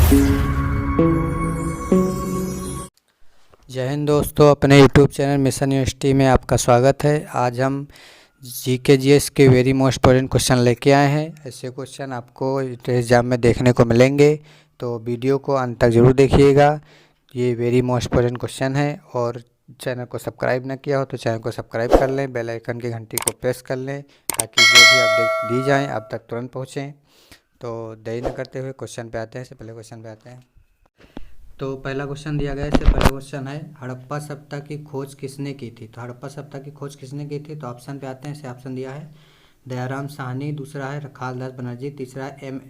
जय हिंद दोस्तों, अपने YouTube चैनल मिशन यूनिवर्सिटी में आपका स्वागत है। आज हम GK/GS के वेरी मोस्ट इम्पोर्टेंट क्वेश्चन लेके आए हैं। ऐसे क्वेश्चन आपको एग्जाम में देखने को मिलेंगे, तो वीडियो को अंत तक ज़रूर देखिएगा। ये वेरी मोस्ट इम्पोर्टेंट क्वेश्चन है। और चैनल को सब्सक्राइब ना किया हो तो चैनल को सब्सक्राइब कर लें, बेल आइकन की घंटी को प्रेस कर लें ताकि जो भी अपडेट दी जाएँ आप तक तुरंत पहुँचें। तो देरी न करते हुए क्वेश्चन पे आते हैं। इससे पहले क्वेश्चन पे आते हैं। तो पहला क्वेश्चन दिया गया है। इससे पहला क्वेश्चन है, हड़प्पा सभ्यता की खोज किसने की थी? तो हड़प्पा सभ्यता की खोज किसने की थी? तो ऑप्शन पे आते हैं। इसे ऑप्शन दिया है दयाराम साहनी, दूसरा है रखालदास बनर्जी, तीसरा है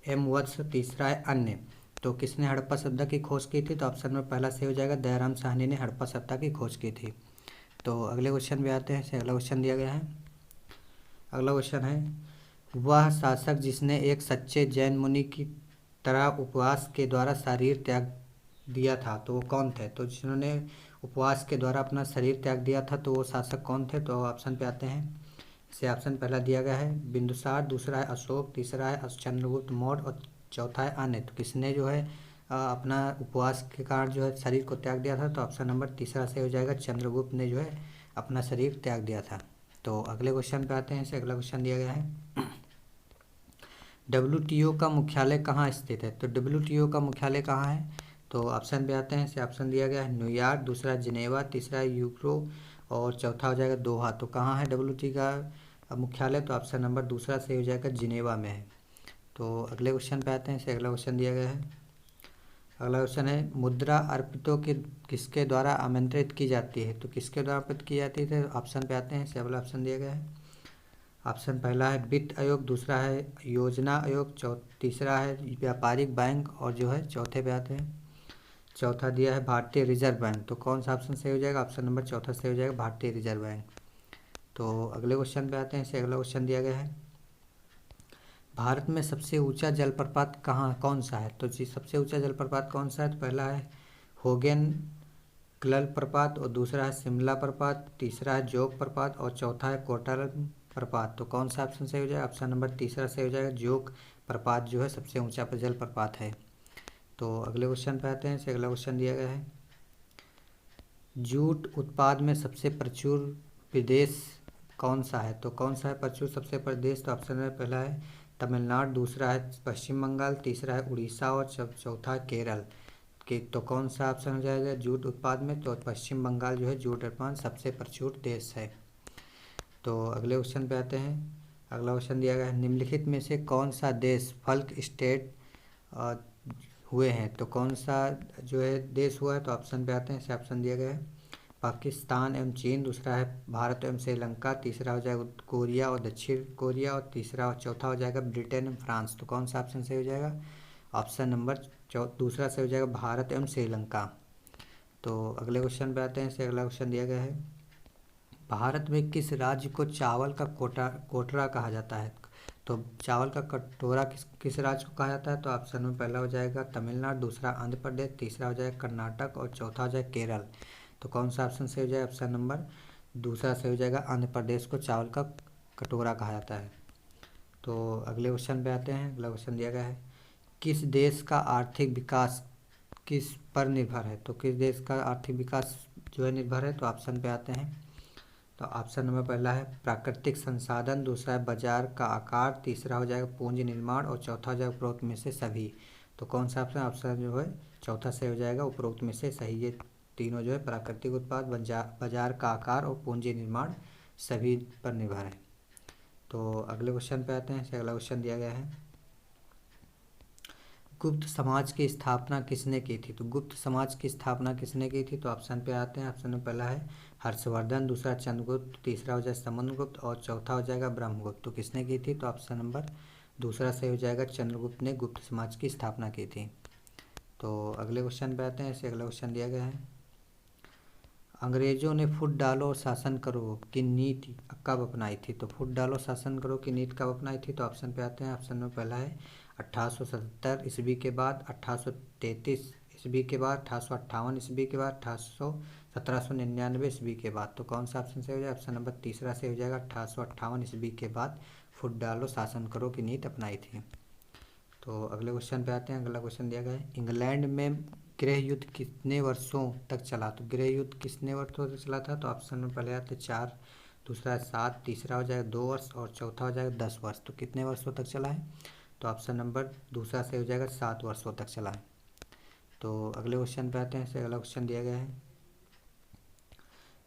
एम वत्स, तीसरा है अन्य। तो किसने हड़प्पा सभ्यता की खोज की थी? तो ऑप्शन में पहला सही हो जाएगा, दयाराम साहनी ने हड़प्पा सभ्यता की खोज की थी। तो अगले क्वेश्चन पे आते हैं। इसे अगला क्वेश्चन दिया गया है। अगला क्वेश्चन है, वह शासक जिसने एक सच्चे जैन मुनि की तरह उपवास के द्वारा शरीर त्याग दिया था, तो वो कौन थे? तो जिन्होंने उपवास के द्वारा अपना शरीर त्याग दिया था, तो वो शासक कौन थे? तो ऑप्शन पे आते हैं। इसे ऑप्शन पहला दिया गया है बिंदुसार, दूसरा है अशोक, तीसरा है चंद्रगुप्त मौर्य और चौथा है अन्य। तो किसने जो है अपना उपवास के कारण जो है शरीर को त्याग दिया था? तो ऑप्शन नंबर तीसरा से हो जाएगा, चंद्रगुप्त ने जो है अपना शरीर त्याग दिया था। तो अगले क्वेश्चन पे आते हैं। इसे अगला क्वेश्चन दिया गया है, WTO का मुख्यालय कहाँ स्थित है? तो WTO का मुख्यालय कहाँ है? तो ऑप्शन पे आते हैं। इसे ऑप्शन दिया गया है न्यूयॉर्क, दूसरा जिनेवा, तीसरा यूरो और चौथा हो जाएगा दोहा। तो कहाँ है WTO का मुख्यालय? तो ऑप्शन नंबर दूसरा सही हो जाएगा, जिनेवा में है। तो अगले क्वेश्चन पे आते हैं। इसे अगला क्वेश्चन दिया गया है। अगला क्वेश्चन है, मुद्रा अर्पितों के किसके द्वारा आमंत्रित की जाती है? तो किसके द्वारा अर्पित की जाती है? ऑप्शन पे आते हैं। इसे अगला ऑप्शन दिया गया है। ऑप्शन पहला है वित्त आयोग, दूसरा है योजना आयोग, तीसरा है व्यापारिक बैंक और जो है चौथे पे आते हैं। चौथा दिया है भारतीय रिजर्व बैंक। तो कौन सा ऑप्शन सही हो जाएगा? ऑप्शन नंबर चौथा सही हो जाएगा, भारतीय रिजर्व बैंक। तो अगले क्वेश्चन पे आते हैं। इसे अगला क्वेश्चन दिया गया है, भारत में सबसे ऊंचा जलप्रपात कौन सा है? तो जी सबसे ऊंचा जलप्रपात कौन सा है? तो पहला है होगेन क्लल प्रपात और दूसरा है शिमला प्रपात, तीसरा है जोग प्रपात और चौथा है कोटारम प्रपात। तो कौन सा ऑप्शन सही हो जाएगा? ऑप्शन नंबर तीसरा सही हो जाएगा, जोग प्रपात जो है सबसे ऊंचा जल प्रपात है। तो अगले क्वेश्चन पे आते हैं। इसे अगला क्वेश्चन दिया गया है, जूट उत्पाद में सबसे प्रचुर प्रदेश कौन सा है? तो कौन सा है प्रचुर सबसे प्रदेश? तो ऑप्शन में पहला है तमिलनाडु, दूसरा है पश्चिम बंगाल, तीसरा है उड़ीसा और चौथा है केरल के। तो कौन सा ऑप्शन हो जाएगा जूट उत्पाद में? तो पश्चिम बंगाल जो है जूट उत्पादन सबसे प्रचुर देश है। तो अगले क्वेश्चन पे आते हैं। अगला क्वेश्चन दिया गया है, निम्नलिखित में से कौन सा देश फल्क स्टेट हुए हैं? तो कौन सा जो है देश हुआ है? तो ऑप्शन पे आते हैं। इसे ऑप्शन दिया गया है पाकिस्तान एवं चीन, दूसरा है भारत एवं श्रीलंका, तीसरा हो जाएगा कोरिया और दक्षिण कोरिया और तीसरा और चौथा हो जाएगा ब्रिटेन एवं फ्रांस। तो कौन सा ऑप्शन सही हो जाएगा? ऑप्शन नंबर दूसरा सही हो जाएगा, भारत एवं श्रीलंका। तो अगले क्वेश्चन पे आते हैं। इसे अगला क्वेश्चन दिया गया है, भारत में किस राज्य को चावल का कोटरा कहा जाता है? तो चावल का कटोरा किस राज्य को कहा जाता है? तो ऑप्शन में पहला हो जाएगा तमिलनाडु, दूसरा आंध्र प्रदेश, तीसरा हो जाएगा कर्नाटक और चौथा हो जाएगा केरल। तो कौन सा ऑप्शन सही हो जाएगा? ऑप्शन नंबर दूसरा सही हो जाएगा, आंध्र प्रदेश को चावल का कटोरा कहा जाता है। तो अगले क्वेश्चन पे आते हैं। अगला क्वेश्चन दिया गया है, किस देश का आर्थिक विकास किस पर निर्भर है? तो किस देश का आर्थिक विकास जो है निर्भर है? तो ऑप्शन पे आते हैं। तो ऑप्शन नंबर पहला है प्राकृतिक संसाधन, दूसरा है बाजार का आकार, तीसरा हो जाएगा पूंजी निर्माण और चौथा हो जाएगा उपरोक्त में से सभी। तो कौन सा ऑप्शन? ऑप्शन जो है चौथा से हो जाएगा, उपरोक्त में से सही। ये तीनों जो है प्राकृतिक उत्पाद, बाजार का आकार और पूंजी निर्माण सभी पर निर्भर है। तो अगले क्वेश्चन पे आते हैं। इसे अगला क्वेश्चन दिया गया है, गुप्त समाज की स्थापना किसने की थी? तो गुप्त समाज की स्थापना किसने की थी? तो ऑप्शन पे आते हैं। ऑप्शन में पहला है हर्षवर्धन, दूसरा चंद्रगुप्त, तीसरा हो जाएगा समुद्रगुप्त और चौथा हो जाएगा ब्रह्मगुप्त। तो किसने की थी? तो ऑप्शन नंबर दूसरा सही हो जाएगा, चंद्रगुप्त ने गुप्त समाज की स्थापना की थी। तो अगले क्वेश्चन पे आते हैं। इसे अगला क्वेश्चन दिया गया है, अंग्रेजों ने फुट डालो और शासन करो की नीति कब अपनाई थी? तो फुट डालो शासन करो की नीति कब अपनाई थी? तो ऑप्शन पे आते हैं। ऑप्शन में पहला है 1877 ईस्वी के बाद, 1833 ईस्वी के बाद, 1858 ईस्वी के बाद, 1799 ईस्वी के बाद। तो कौन सा ऑप्शन से हो जाएगा? ऑप्शन नंबर तीसरा से हो जाएगा, 1858 ईस्वी के बाद फुट डालो शासन करो की नीति अपनाई थी। तो तो अगले क्वेश्चन पे आते हैं। अगला क्वेश्चन दिया गया है, इंग्लैंड में गृह युद्ध कितने वर्षों तक चला? तो गृह युद्ध कितने वर्षों तक चला था? तो ऑप्शन में पहले आते 4, दूसरा है 7, तीसरा हो जाएगा 2 वर्ष और चौथा हो जाएगा 10 वर्ष। तो कितने वर्षों तक चला है? तो ऑप्शन नंबर दूसरा से हो जाएगा 7 वर्षों तक चला है। तो अगले क्वेश्चन पे आते हैं। अगला क्वेश्चन दिया गया है,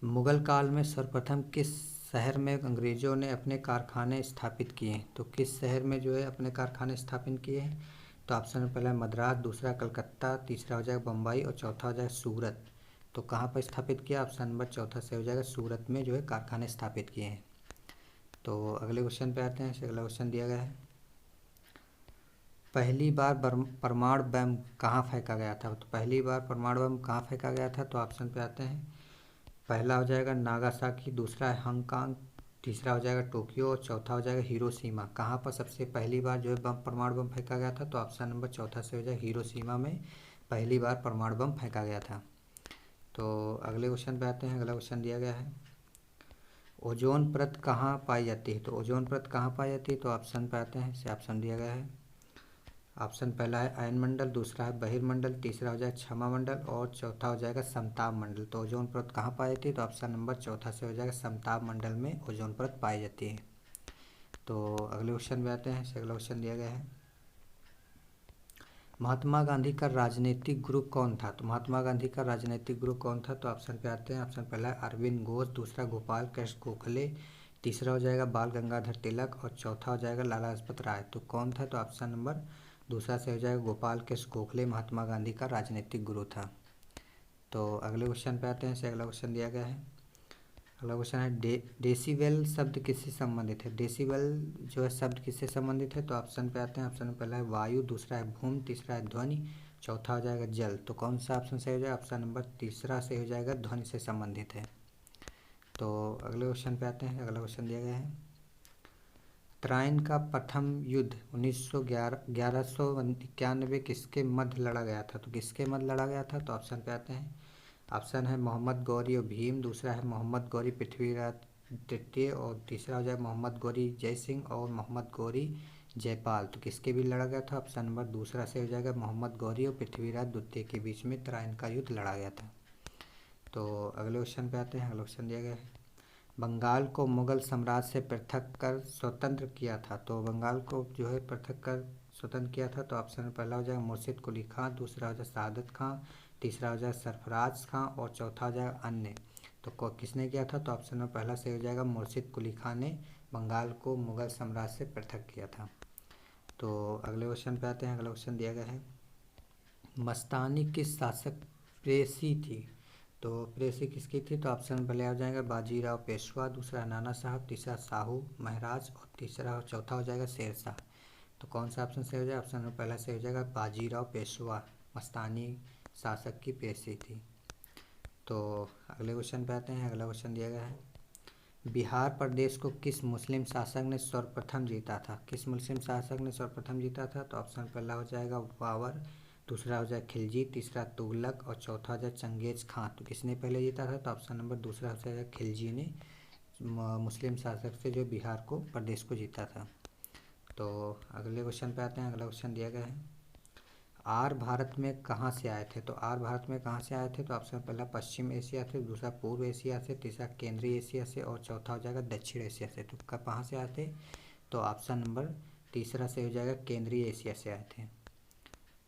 मुगल काल में सर्वप्रथम किस शहर में अंग्रेज़ों ने अपने कारखाने स्थापित किए? तो किस शहर में जो है अपने कारखाने स्थापित किए हैं? तो ऑप्शन में पहला मद्रास, दूसरा कलकत्ता, तीसरा हो जाएगा बम्बई और चौथा हो जाएगा सूरत। तो कहाँ पर स्थापित किया? ऑप्शन नंबर चौथा से हो जाएगा सूरत में जो है कारखाने स्थापित किए हैं। तो अगले क्वेश्चन पे आते हैं। अगला क्वेश्चन दिया गया है, पहली बार परमाणु बम कहाँ फेंका गया था? तो पहली बार परमाणु बम कहाँ फेंका गया था? तो ऑप्शन पे आते हैं, पहला हो जाएगा नागासाकी, दूसरा है हांगकांग, तीसरा हो जाएगा टोक्यो और चौथा हो जाएगा हिरोशिमा। कहाँ पर सबसे पहली बार जो है परमाणु बम फेंका गया था? तो ऑप्शन नंबर चौथा से हो जाएगा हिरोशिमा में पहली बार परमाणु बम फेंका गया था। तो अगले क्वेश्चन पे आते हैं। अगला क्वेश्चन दिया गया है, ओजोन परत कहाँ पाई जाती है? तो ओजोन परत कहाँ पाई जाती है? तो ऑप्शन पे आते हैं। ऑप्शन दिया गया है, ऑप्शन पहला है अयनमंडल, दूसरा है बहिर्मंडल, तीसरा हो जाएगा क्षमा मंडल और चौथा हो जाएगा समताप मंडल। तो ओजोन परत कहाँ पाई जाती है? तो ऑप्शन नंबर चौथा से हो जाएगा समताप मंडल में ओजोन परत पाई जाती है। तो अगले क्वेश्चन में आते हैं। अगला क्वेश्चन दिया गया है, महात्मा गांधी का राजनीतिक गुरु कौन था? तो महात्मा गांधी का राजनीतिक गुरु कौन था? तो ऑप्शन पे आते हैं। ऑप्शन पहला है अरविंद घोष, दूसरा गोपाल कृष्ण गोखले, तीसरा हो जाएगा बाल गंगाधर तिलक और चौथा हो जाएगा लाला लाजपत राय। तो कौन था? तो ऑप्शन नंबर दूसरा से हो जाएगा गोपाल कृष्ण गोखले महात्मा गांधी का राजनीतिक गुरु था। तो अगले क्वेश्चन पे आते हैं। अगला क्वेश्चन दिया गया है, अगला क्वेश्चन है, डेसिबल शब्द किससे संबंधित है? डेसिबल जो है शब्द किससे संबंधित है? तो ऑप्शन पे आते हैं। ऑप्शन में पहला है वायु, दूसरा है भूमि, तीसरा है ध्वनि, चौथा हो जाएगा जल। तो कौन सा ऑप्शन से हो जाएगा? ऑप्शन नंबर तीसरा से हो जाएगा ध्वनि से संबंधित है। तो अगले क्वेश्चन पे आते हैं। अगला क्वेश्चन दिया गया है, तराइन का प्रथम युद्ध 1191 किसके मध्य लड़ा गया था? तो किसके मध्य लड़ा गया था? तो ऑप्शन पे आते हैं। ऑप्शन है मोहम्मद गौरी और भीम, दूसरा है मोहम्मद गौरी पृथ्वीराज तृतीय और तीसरा हो जाएगा मोहम्मद गौरी जय सिंह और मोहम्मद गौरी जयपाल। तो किसके बीच लड़ा गया था? ऑप्शन नंबर दूसरा से हो जाएगा मोहम्मद गौरी और पृथ्वीराज द्वितीय के बीच में तराइन का युद्ध लड़ा गया था। तो अगले क्वेश्चन पे आते हैं। अगला क्वेश्चन दिया गया है, बंगाल को मुगल साम्राज्य से पृथक कर स्वतंत्र किया था। तो बंगाल को जो है पृथक कर स्वतंत्र किया था। तो ऑप्शन में पहला हो जाएगा मुर्शिद कुली खां, दूसरा हो जाएगा शहादत खां, तीसरा हो जाएगा सरफराज खां और चौथा हो जाएगा अन्य। तो किसने किया था? तो ऑप्शन में पहला से हो जाएगा मुर्शिद कुली खां ने बंगाल को मुगल साम्राज्य से पृथक किया था। तो अगले क्वेश्चन पे आते हैं। अगला क्वेश्चन दिया गया है, मस्तानी किस शासक प्रेसी थी? तो प्रेसी किसकी थी? तो ऑप्शन पहले आ जाएगा बाजीराव पेशवा, दूसरा नाना साहब, तीसरा साहू महाराज और तीसरा चौथा हो जाएगा शेरशाह। तो कौन सा ऑप्शन से हो जाएगा? ऑप्शन में पहला से हो जाएगा बाजीराव पेशवा मस्तानी शासक की प्रेसी थी। तो अगले क्वेश्चन पे आते हैं। अगला क्वेश्चन दिया गया है, बिहार प्रदेश को किस मुस्लिम शासक ने सर्वप्रथम जीता था? किस मुस्लिम शासक ने सर्वप्रथम जीता था? तो ऑप्शन पहला हो जाएगा बाबर, दूसरा हो जाएगा खिलजी, तीसरा तुगलक और चौथा हो जाएगा चंगेज खां। तो किसने पहले जीता था? तो ऑप्शन नंबर दूसरा हो जाएगा खिलजी ने मुस्लिम शासक से जो बिहार को प्रदेश को जीता था। तो अगले क्वेश्चन पे आते हैं। अगला क्वेश्चन दिया गया है, आर्य भारत में कहाँ से आए थे? तो आर्य भारत में कहाँ से आए थे? तो ऑप्शन पहला पश्चिम एशिया से, दूसरा पूर्व एशिया से, तीसरा केंद्रीय एशिया से और चौथा हो जाएगा दक्षिण एशिया से। तो कहाँ से आए थे? तो ऑप्शन नंबर तीसरा से हो जाएगा केंद्रीय एशिया से आए थे।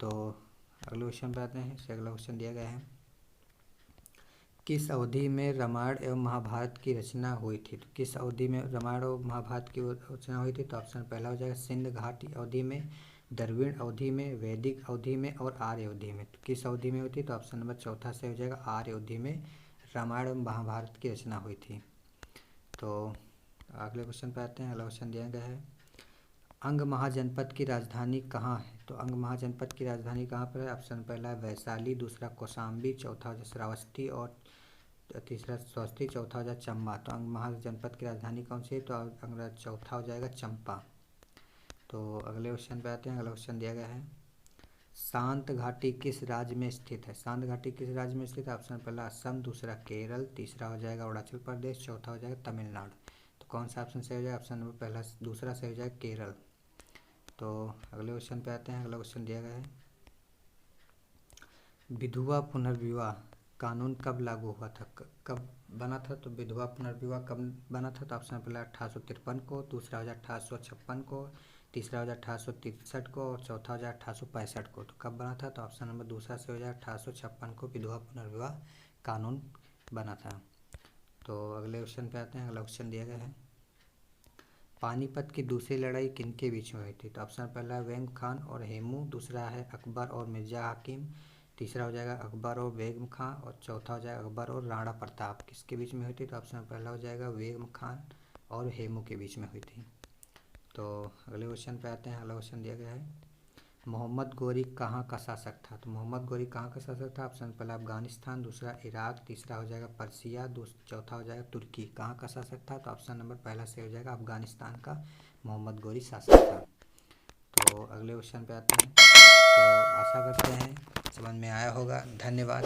तो अगले क्वेश्चन पे आते हैं। अगला क्वेश्चन दिया गया है, किस अवधि में रामायण एवं महाभारत की रचना हुई थी? तो किस अवधि में रामायण और महाभारत की रचना हुई थी? तो ऑप्शन पहला हो जाएगा सिंध घाटी अवधि में, द्रविड़ अवधि में, वैदिक अवधि में और आर्य अवधि में। तो किस अवधि में हुई थी? तो ऑप्शन नंबर चौथा से हो जाएगा आर्य अवधि में रामायण और महाभारत की रचना हुई थी। तो अगले क्वेश्चन पे आते हैं। अगला क्वेश्चन दिया गया है, अंग महाजनपद की राजधानी कहाँ है? तो अंग महाजनपद की राजधानी कहाँ पर है? ऑप्शन पहला है वैशाली, दूसरा कौशाम्बी, चौथा हो जाए श्रावस्ती और तीसरा स्वस्ती, चौथा हो जाए चंबा। तो अंग महाजनपद की राजधानी कौन सी है? तो चौथा हो जाएगा चंपा। तो अगले क्वेश्चन पे आते हैं। अगला क्वेश्चन दिया गया है, शांत घाटी किस राज्य में स्थित है? शांत घाटी किस राज्य में स्थित है? ऑप्शन पहला असम, दूसरा केरल, तीसरा हो जाएगा अरुणाचल प्रदेश, चौथा हो जाएगा तमिलनाडु। तो कौन सा ऑप्शन से हो जाएगा? ऑप्शन नंबर पहला दूसरा से हो जाएगा केरल। तो अगले क्वेश्चन पे आते हैं। अगला क्वेश्चन दिया गया है, विधवा पुनर्विवाह कानून कब लागू हुआ था, कब बना था? तो विधवा पुनर्विवाह कब बना था? तो ऑप्शन पहला 1853 को, दूसरा हो जाए 1856 को, तीसरा हो जाए 1863 को और चौथा हो जाए 1865 को। तो कब बना था? तो ऑप्शन नंबर दूसरा से हो जाए 1856 को विधवा पुनर्विवाह कानून बना था। तो अगले क्वेश्चन पे आते हैं। अगला क्वेश्चन दिया गया है, पानीपत की दूसरी लड़ाई किनके बीच में हुई थी? तो ऑप्शन पहला है वेंग खान और हेमू, दूसरा है अकबर और मिर्ज़ा हाकिम, तीसरा हो जाएगा अकबर और बेगम खां और चौथा हो जाएगा अकबर और राणा प्रताप। किसके बीच में हुई थी? तो ऑप्शन पहला हो जाएगा बेगम खान और हेमू के बीच में हुई थी। तो अगले क्वेश्चन पे आते हैं। अगला क्वेश्चन दिया गया है, मोहम्मद गोरी कहाँ का शासक था? तो मोहम्मद गोरी कहाँ का शासक था? ऑप्शन पहला अफगानिस्तान, दूसरा इराक, तीसरा हो जाएगा पर्सिया, चौथा हो जाएगा तुर्की। कहाँ का शासक था? तो ऑप्शन नंबर पहला से हो जाएगा अफगानिस्तान का मोहम्मद गोरी शासक था। तो अगले क्वेश्चन पे आते हैं। तो आशा करते हैं समझ में आया होगा। धन्यवाद।